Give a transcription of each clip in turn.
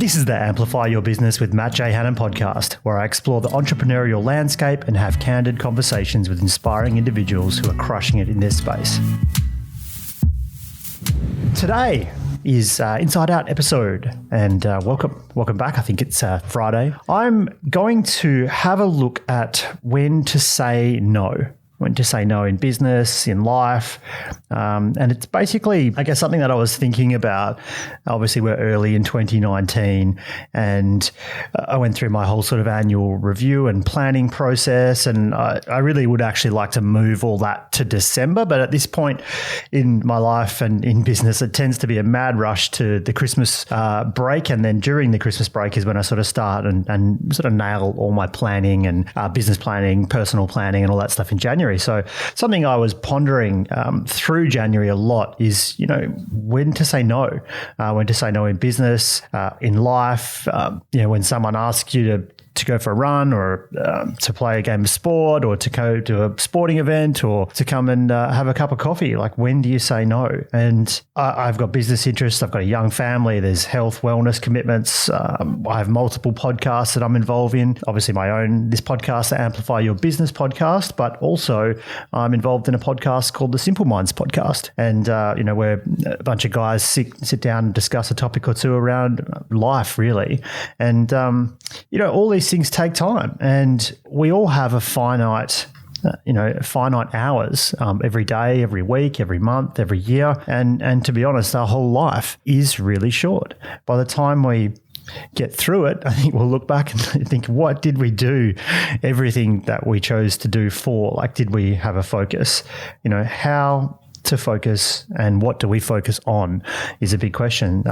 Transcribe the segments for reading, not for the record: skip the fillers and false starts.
This is the Amplify Your Business with Matt J Hanham podcast, where I explore the entrepreneurial landscape and have candid conversations with inspiring individuals who are crushing it in their space. Today is Inside Out episode, and welcome back. I think it's Friday. I'm going to have a look at when to say no. When to say no in business, in life. And it's basically, I guess, something that I was thinking about. Obviously, we're early in 2019 and I went through my whole sort of annual review and planning process. And I really would actually like to move all that to December. But at this point in my life and in business, it tends to be a mad rush to the Christmas break. And then during the Christmas break is when I sort of start and sort of nail all my planning and business planning, personal planning and all that stuff in January. So something I was pondering through January a lot is, when to say no in business, in life, when someone asks you to go for a run or to play a game of sport or to go to a sporting event or to come and have a cup of coffee. Like, when do you say no? And I've got business interests. I've got a young family. There's health, wellness commitments. I have multiple podcasts that I'm involved in. Obviously this podcast, the Amplify Your Business podcast, but also I'm involved in a podcast called the Simple Minds podcast. And, where a bunch of guys sit down and discuss a topic or two around life, really. And, all these things take time, and we all have a finite hours every day, every week, every month, every year. And to be honest, our whole life is really short. By the time we get through it, I think we'll look back and think, what did we do everything that we chose to do for? Like, did we have a focus? How to focus and what do we focus on is a big question.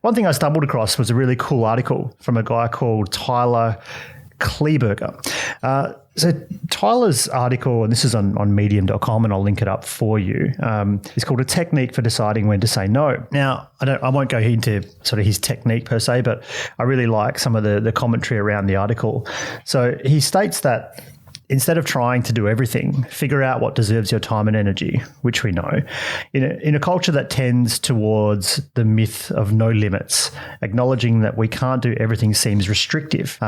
One thing I stumbled across was a really cool article from a guy called Tyler Kleberger. So Tyler's article, and this is on medium.com, and I'll link it up for you, is called A Technique for Deciding When to Say No. Now, I won't go into sort of his technique per se, but I really like some of the commentary around the article. So he states that instead of trying to do everything, figure out what deserves your time and energy, which we know. In a culture that tends towards the myth of no limits, acknowledging that we can't do everything seems restrictive,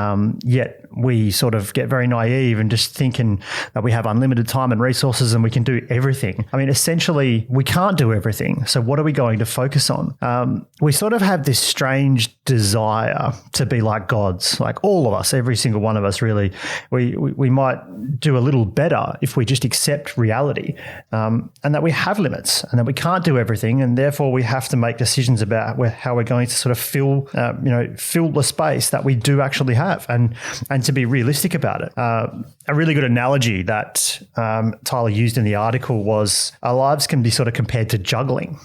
yet we sort of get very naive and just thinking that we have unlimited time and resources and we can do everything. I mean, essentially, we can't do everything. So what are we going to focus on? We sort of have this strange desire to be like gods, like all of us, every single one of us, really. We might do a little better if we just accept reality, and that we have limits and that we can't do everything, and therefore we have to make decisions about how we're going to sort of fill the space that we do actually have, and to be realistic about it. A really good analogy that Tyler used in the article was our lives can be sort of compared to juggling.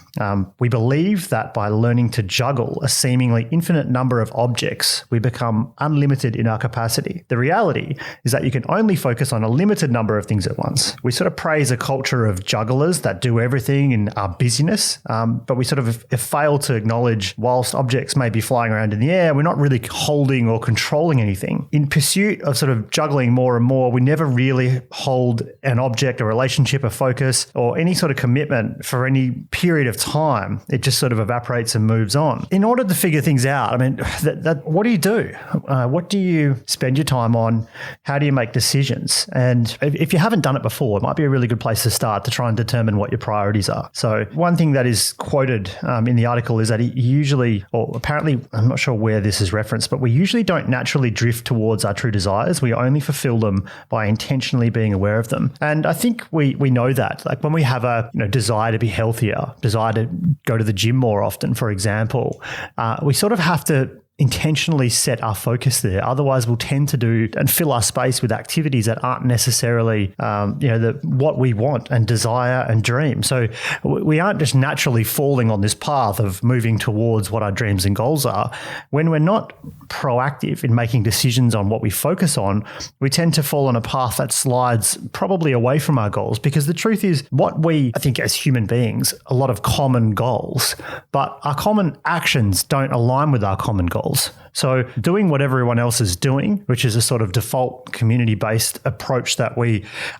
We believe that by learning to juggle a seemingly infinite number of objects, we become unlimited in our capacity. The reality is that you can only focus on a limited number of things at once. We sort of praise a culture of jugglers that do everything in our busyness, but we sort of have failed to acknowledge whilst objects may be flying around in the air, we're not really holding or controlling anything. In pursuit of sort of juggling more and more, we never really hold an object, a relationship, a focus, or any sort of commitment for any period of time. It just sort of evaporates and moves on. In order to figure things out, I mean, what do you do? What do you spend your time on? How do you make decisions? And if you haven't done it before, it might be a really good place to start to try and determine what your priorities are. So one thing that is quoted in the article is that he usually, or apparently, I'm not sure where this is referenced, but we usually don't naturally drift towards our true desires. We only fulfill them by intentionally being aware of them. And I think we know that. Like when we have a desire to be healthier, desire to go to the gym more often, for example, we sort of have to intentionally set our focus there. Otherwise, we'll tend to do and fill our space with activities that aren't necessarily, what we want and desire and dream. So we aren't just naturally falling on this path of moving towards what our dreams and goals are. When we're not proactive in making decisions on what we focus on, we tend to fall on a path that slides probably away from our goals, because the truth is I think as human beings, a lot of common goals, but our common actions don't align with our common goals. So doing what everyone else is doing, which is a sort of default community-based approach that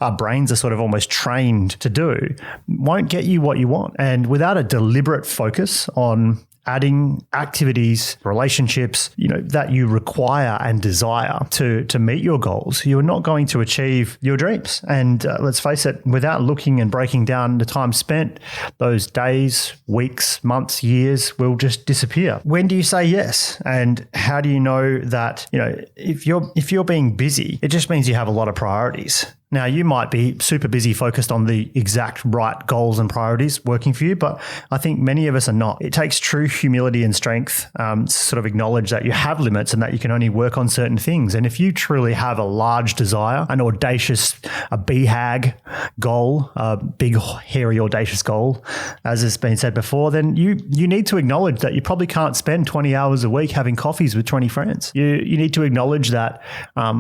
our brains are sort of almost trained to do, won't get you what you want. And without a deliberate focus on adding activities, relationships, that you require and desire to meet your goals, you are not going to achieve your dreams. And let's face it, without looking and breaking down the time spent, those days, weeks, months, years will just disappear. When do you say yes? And how do you know that, if you're being busy, it just means you have a lot of priorities. Now, you might be super busy focused on the exact right goals and priorities working for you, but I think many of us are not. It takes true humility and strength to sort of acknowledge that you have limits and that you can only work on certain things. And if you truly have a large desire, an audacious, a BHAG goal, a big, hairy, audacious goal, as has been said before, then you need to acknowledge that you probably can't spend 20 hours a week having coffees with 20 friends. You need to acknowledge that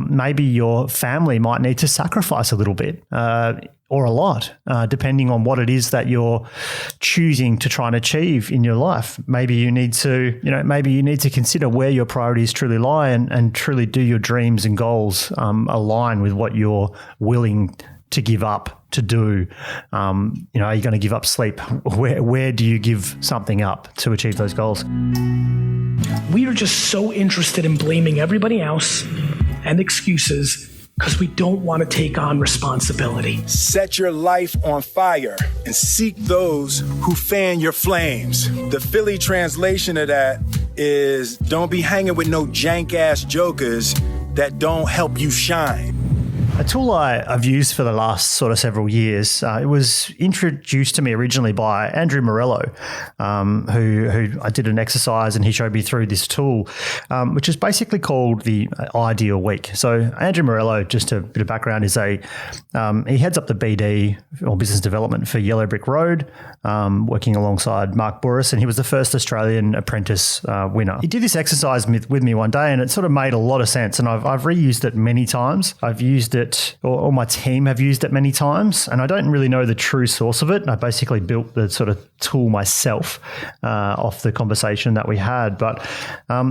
maybe your family might need to sacrifice a little bit or a lot, depending on what it is that you're choosing to try and achieve in your life. Maybe you need to consider where your priorities truly lie and truly do your dreams and goals align with what you're willing to give up to do. Are you going to give up sleep? Where do you give something up to achieve those goals? We are just so interested in blaming everybody else and excuses because we don't want to take on responsibility. Set your life on fire and seek those who fan your flames. The Philly translation of that is don't be hanging with no jank-ass jokers that don't help you shine. A tool I've used for the last sort of several years, it was introduced to me originally by Andrew Morello, who I did an exercise and he showed me through this tool, which is basically called the Ideal Week. So Andrew Morello, just a bit of background, is he heads up the BD or business development for Yellow Brick Road, working alongside Mark Burris, and he was the first Australian apprentice winner. He did this exercise with me one day and it sort of made a lot of sense, and I've reused it many times. I've used it, or my team have used it many times, and I don't really know the true source of it. I basically built the sort of tool myself off the conversation that we had, but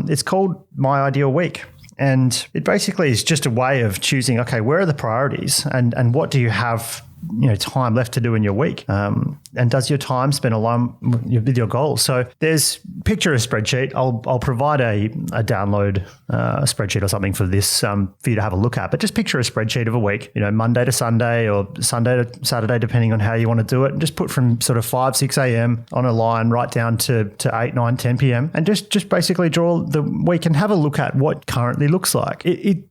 it's called My Ideal Week. And it basically is just a way of choosing, okay, where are the priorities and what do you have time left to do in your week? And does your time spend along with your goals? So picture a spreadsheet. I'll provide a download spreadsheet or something for this for you to have a look at. But just picture a spreadsheet of a week, Monday to Sunday or Sunday to Saturday, depending on how you want to do it. And just put from sort of 5, 6 a.m. on a line right down to 8, 9, 10 p.m. And just basically draw the week and have a look at what currently looks like.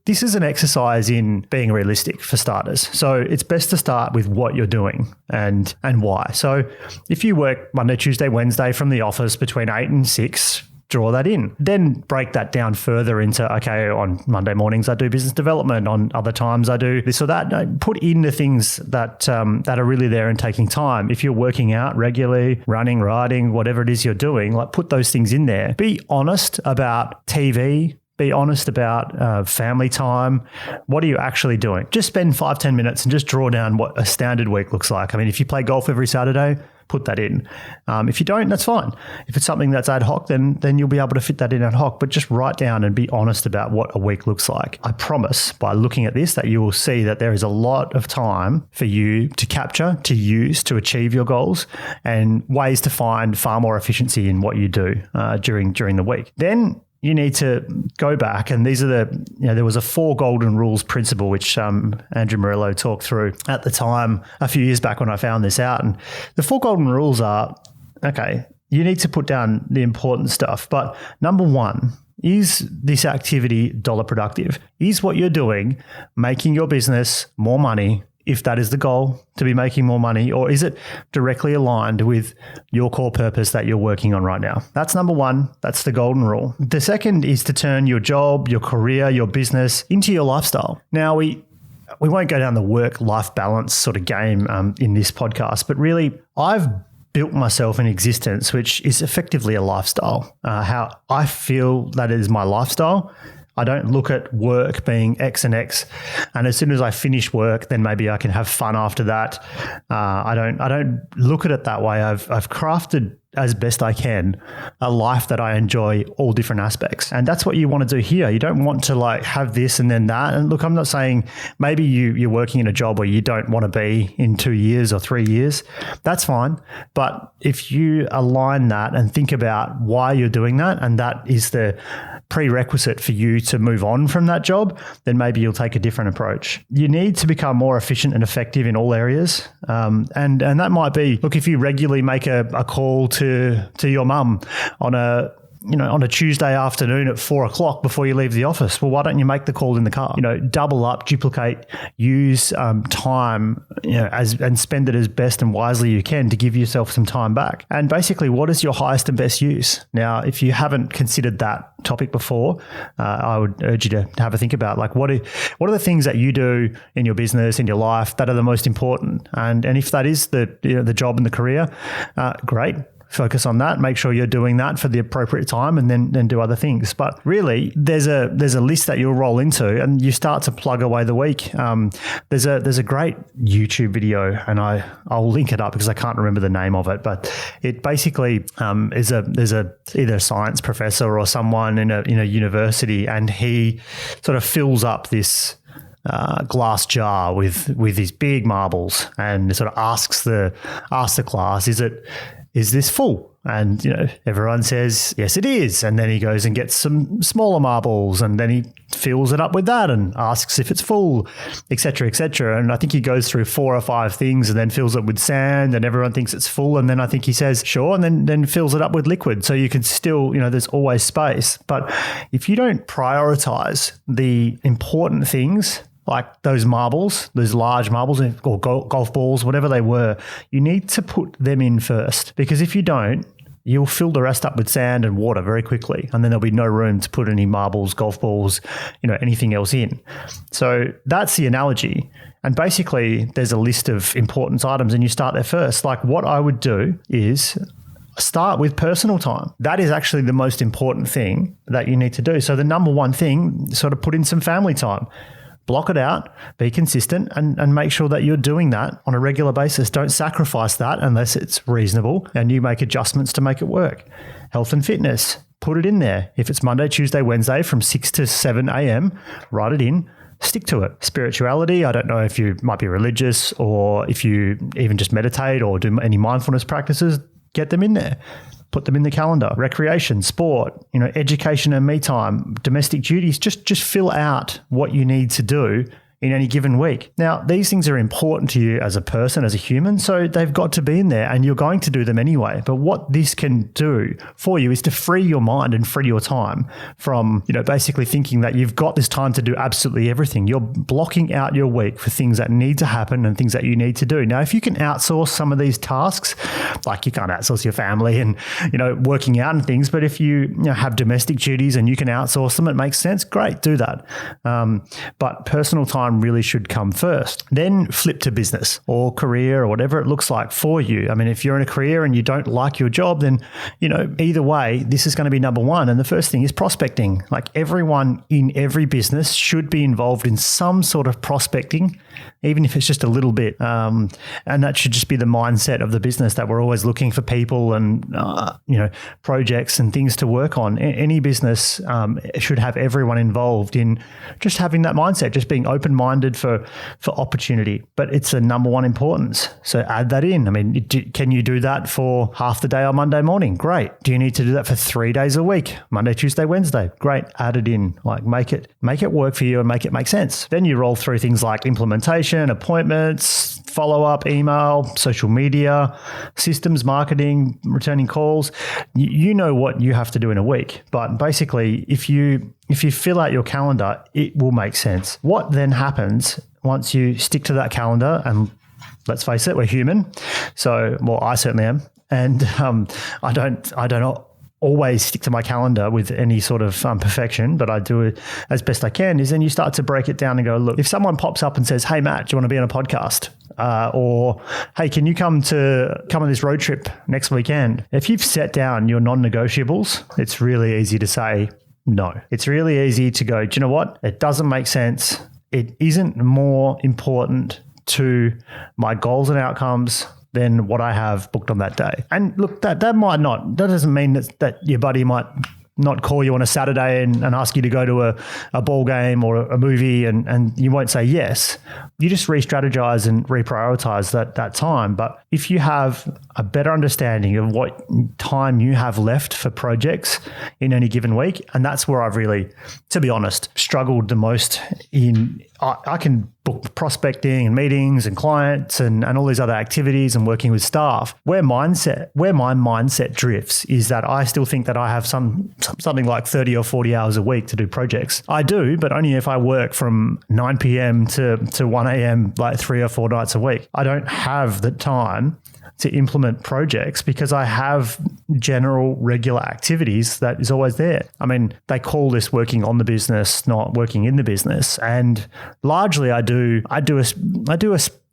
This is an exercise in being realistic for starters. So it's best to start with what you're doing and why. So if you work Monday, Tuesday, Wednesday from the office between 8 and 6, draw that in. Then break that down further into, okay, on Monday mornings I do business development, on other times I do this or that. Put in the things that are really there and taking time. If you're working out regularly, running, riding, whatever it is you're doing, put those things in there. Be honest about TV. Be honest about family time. What are you actually doing? Just spend 5-10 minutes and just draw down what a standard week looks like. I mean, if you play golf every Saturday, put that in. If you don't, that's fine. If it's something that's ad hoc, then you'll be able to fit that in ad hoc, but just write down and be honest about what a week looks like. I promise by looking at this that you will see that there is a lot of time for you to capture, to use, to achieve your goals, and ways to find far more efficiency in what you do during the week. Then you need to go back, and these are there was a 4 golden rules principle, which Andrew Morello talked through at the time a few years back when I found this out. And the 4 golden rules are, okay, you need to put down the important stuff. But number 1, is this activity dollar productive? Is what you're doing making your business more money, if that is the goal, to be making more money, or is it directly aligned with your core purpose that you're working on right now? That's number 1. That's the golden rule. The second is to turn your job, your career, your business into your lifestyle. Now, we won't go down the work-life balance sort of game in this podcast, but really, I've built myself an existence which is effectively a lifestyle. How I feel that is my lifestyle, I don't look at work being X and X, and as soon as I finish work, then maybe I can have fun after that. I don't look at it that way. I've crafted as best I can a life that I enjoy all different aspects, and that's what you want to do here. You don't want to like have this and then that. And look, I'm not saying maybe you're working in a job where you don't want to be in 2 years or 3 years. That's fine, but if you align that and think about why you're doing that, and that is the prerequisite for you to move on from that job, then maybe you'll take a different approach. You need to become more efficient and effective in all areas. And that might be, look, if you regularly make a call to your mum on a Tuesday afternoon at 4 o'clock before you leave the office, well, why don't you make the call in the car? Double up, duplicate, use time, and spend it as best and wisely you can to give yourself some time back. And basically, what is your highest and best use? Now, if you haven't considered that topic before, I would urge you to have a think about like what are the things that you do in your business, in your life, that are the most important. And if that is the job and the career, great. Focus on that. Make sure you're doing that for the appropriate time, and then do other things. But really, there's a list that you'll roll into, and you start to plug away the week. There's a great YouTube video, and I'll link it up because I can't remember the name of it. But it basically there's either a science professor or someone in a university, and he sort of fills up this glass jar with these big marbles, and sort of asks the class, is this full? And everyone says yes, it is. And then he goes and gets some smaller marbles, and then he fills it up with that and asks if it's full, etc., etc. And I think he goes through 4 or 5 things, and then fills it with sand, and everyone thinks it's full. And then I think he says sure, and then fills it up with liquid. So you can still, there's always space. But if you don't prioritize the important things, like those marbles, those large marbles or golf balls, whatever they were, you need to put them in first. Because if you don't, you'll fill the rest up with sand and water very quickly, and then there'll be no room to put any marbles, golf balls, anything else in. So that's the analogy. And basically, there's a list of importance items, and you start there first. Like what I would do is start with personal time. That is actually the most important thing that you need to do. So the number one thing, sort of put in some family time. Block it out, be consistent, and make sure that you're doing that on a regular basis. Don't sacrifice that unless it's reasonable, and you make adjustments to make it work. Health and fitness, put it in there. If it's Monday, Tuesday, Wednesday from 6 to 7 a.m., write it in, stick to it. Spirituality, I don't know if you might be religious or if you even just meditate or do any mindfulness practices, get them in there. Put them in the calendar. Recreation, sport, education and me time, domestic duties, just fill out what you need to do in any given week. Now, these things are important to you as a person, as a human, so they've got to be in there, and you're going to do them anyway. But what this can do for you is to free your mind and free your time from, basically thinking that you've got this time to do absolutely everything. You're blocking out your week for things that need to happen and things that you need to do. Now, if you can outsource some of these tasks, like you can't outsource your family and, working out and things, but if you have domestic duties and you can outsource them, it makes sense, great, do that. But personal time really should come first. Then flip to business or career or whatever it looks like for you. I mean, if you're in a career and you don't like your job, then, either way, this is going to be number one. And the first thing is prospecting. Like everyone in every business should be involved in some sort of prospecting, even if it's just a little bit. And that should just be the mindset of the business, that we're always looking for people and, projects and things to work on. Any business should have everyone involved in just having that mindset, just being open-minded for opportunity. But it's a number one importance. So add that in. I mean, can you do that for half the day on Monday morning? Great. Do you need to do that for 3 days a week? Monday, Tuesday, Wednesday? Great. Add it in. Like make it work for you and make it make sense. Then you roll through things like implementation, appointments, follow-up, email, social media, systems, marketing, returning calls. You know what you have to do in a week. But basically, if you fill out your calendar, it will make sense. What then happens once you stick to that calendar, and let's face it, we're human. So, well, I certainly am. And I don't always stick to my calendar with any sort of perfection, but I do it as best I can, is then you start to break it down and go, look, if someone pops up and says, hey, Matt, do you want to be on a podcast? Or, hey, can you come on this road trip next weekend? If you've set down your non-negotiables, it's really easy to say, no. It's really easy to go, do you know what? It doesn't make sense. It isn't more important to my goals and outcomes than what I have booked on that day. And look, that doesn't mean that your buddy might not call you on a Saturday and ask you to go to a ball game or a movie and you won't say yes. You just re-strategize and reprioritize that time. But if you have a better understanding of what time you have left for projects in any given week, and that's where I've really, to be honest, struggled the most in, I can book prospecting and meetings and clients and all these other activities and working with staff. Where my mindset drifts is that I still think that I have something like 30 or 40 hours a week to do projects. I do, but only if I work from 9 p.m. to 1 a.m. like 3 or 4 nights a week. I don't have the time to implement projects because I have general regular activities that is always there. I mean, they call this working on the business, not working in the business. And largely I do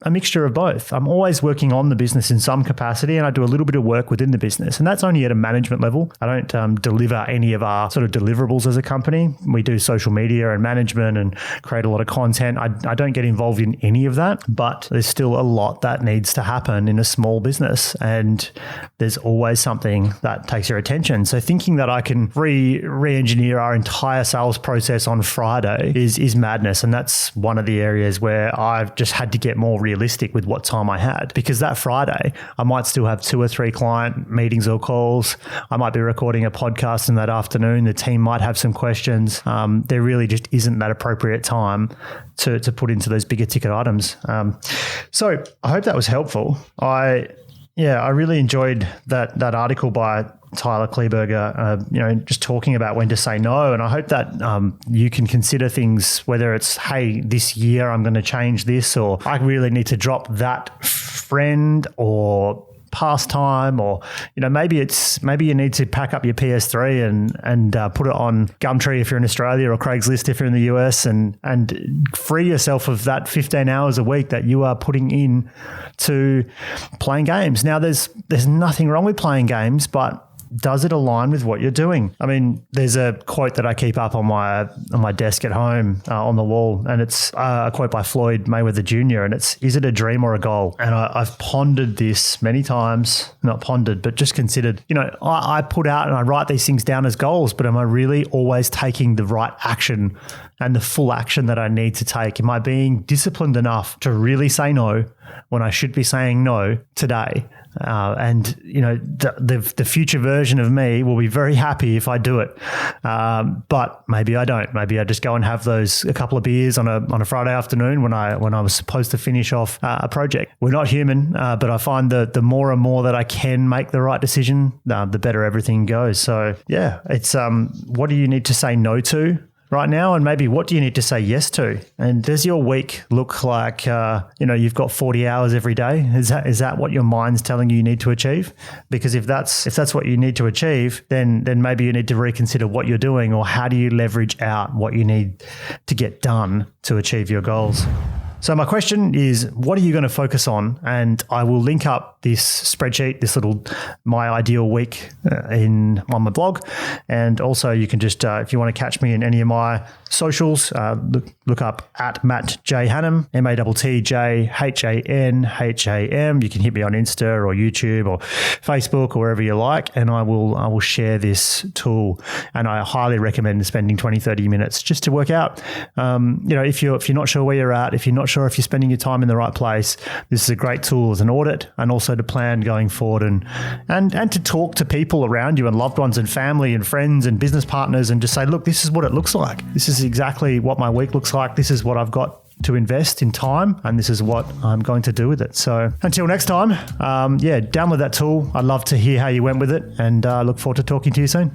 a mixture of both. I'm always working on the business in some capacity, and I do a little bit of work within the business. And that's only at a management level. I don't deliver any of our sort of deliverables as a company. We do social media and management and create a lot of content. I don't get involved in any of that, but there's still a lot that needs to happen in a small business. And there's always something that takes your attention. So thinking that I can re-engineer our entire sales process on Friday is madness. And that's one of the areas where I've just had to get more realistic with what time I had, because that Friday I might still have 2 or 3 client meetings or calls. I might be recording a podcast in that afternoon. The team might have some questions. There really just isn't that appropriate time to put into those bigger ticket items. So I hope that was helpful. I really enjoyed that article by Tyler Kleberger, just talking about when to say no. And I hope that you can consider things, whether it's, hey, this year I'm going to change this, or I really need to drop that friend or pastime, or maybe you need to pack up your PS3 and put it on Gumtree if you're in Australia, or Craigslist if you're in the US, and free yourself of that 15 hours a week that you are putting in to playing games. Now there's nothing wrong with playing games, but does it align with what you're doing? I mean, there's a quote that I keep up on my desk at home on the wall, and it's a quote by Floyd Mayweather Jr., and it's, is it a dream or a goal? And I've pondered this many times, not pondered, but just considered, I put out and I write these things down as goals, but am I really always taking the right action and the full action that I need to take? Am I being disciplined enough to really say no when I should be saying no today? The future version of me will be very happy if I do it. But maybe I don't. Maybe I just go and have a couple of beers on a Friday afternoon when I was supposed to finish off a project. We're not human, but I find that the more and more that I can make the right decision, the better everything goes. So yeah, it's what do you need to say no to right now, and maybe what do you need to say yes to? And does your week look like you've got 40 hours every day? Is that what your mind's telling you need to achieve? Because if that's what you need to achieve, then maybe you need to reconsider what you're doing, or how do you leverage out what you need to get done to achieve your goals. So my question is, what are you going to focus on? And I will link up this spreadsheet, this little My Ideal Week on my blog. And also you can just, if you want to catch me in any of my socials, look up at Matt J Hanham, MattJHanham. You can hit me on Insta or YouTube or Facebook or wherever you like, and I will share this tool. And I highly recommend spending 20-30 minutes just to work out. If you're not sure where you're at, if you're not sure if you're spending your time in the right place, this is a great tool as an audit, and also to plan going forward, and to talk to people around you and loved ones and family and friends and business partners, and just say, look, this is what it looks like. This is exactly what my week looks like. This is what I've got to invest in time, and this is what I'm going to do with it. So until next time, download that tool. I'd love to hear how you went with it, and look forward to talking to you soon.